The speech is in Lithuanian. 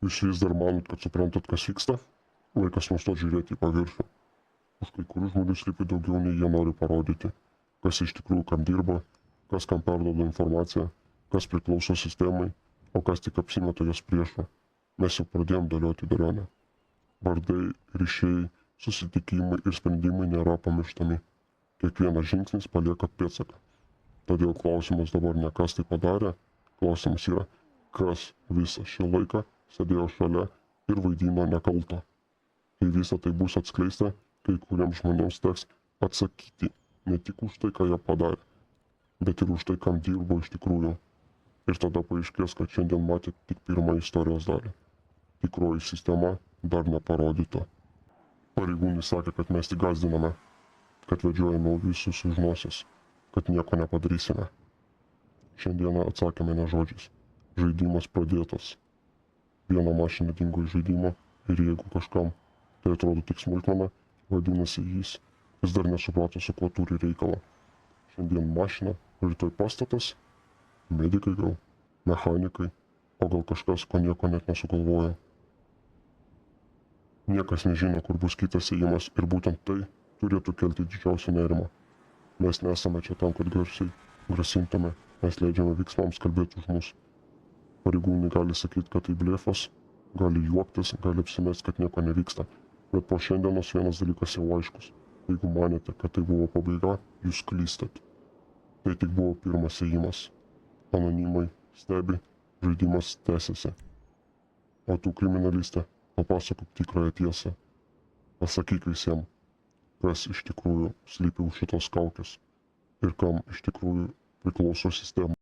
Jūs vis dar manot, kad suprantat, kas vyksta? Laikas nustoti žiūrėti į paviršių. Už kai kurių žmonių slypi daugiau, nei jie nori parodyti. Kas iš tikrųjų kam dirba, kas kam perduoda informaciją, kas priklauso sistemai, o kas tik apsimeta jos priešu. Mes jau pradėjom dėlioti dėlionę. Vardai, ryšiai, susitikimai ir sprendimai nėra pamirštami. Kiekvienas žingsnis palieka pėdsaką. Todėl klausimas dabar ne kas tai padarė, klausimas yra, kas visą šį laiką sėdėjo šalia ir vaidino nekaltą. Kai visa tai bus atskleista, kai kuriems žmonėms teks atsakyti ne tik už tai, ką jie padarė, bet ir už tai, kam dirbo iš tikrųjų. Ir tada paaiškės, kad šiandien matė tik pirmą istorijos dalį. Tikroji sistema dar neparodyta. Pareigūnai sakė, kad mes tik gąsdiname, kad vedžiojame visus už nosies, kad nieko nepadarysime. Šiandieną atsakėme ne žodžiais. Žaidimas pradėtas. Viena mašina dingo iš žaidimo ir jeigu kažkam tai atrodo tik smulkmena, vadinasi jis vis dar nesuprato, su kuo turi reikalą. Šiandien mašina, rytoj pastatas, medikai gal, mechanikai, o gal kažkas, ko nieko net nesugalvojo. Niekas nežino, kur bus kitas ėjimas ir būtent tai turėtų kelti didžiausią nerimą. Mes nesame čia tam, kad garsiai grasintume, mes leidžiame veiksmams kalbėti už mus. Pareigūnai gali sakyti, kad tai blėfas, gali juoktis, gali apsimesti, kad nieko nevyksta. Bet po šiandienos vienas dalykas jau aiškus. Jeigu manėte, kad tai buvo pabaiga, jūs klystat. Tai tik buvo pirmas ėjimas. Anonimai stebi, žaidimas tęsiasi. O tu, kriminalistė, papasakok tikrąją tiesą. Pasakyk visiems, kas iš tikrųjų slypi už šitos kaukės ir kam iš tikrųjų priklauso sistema.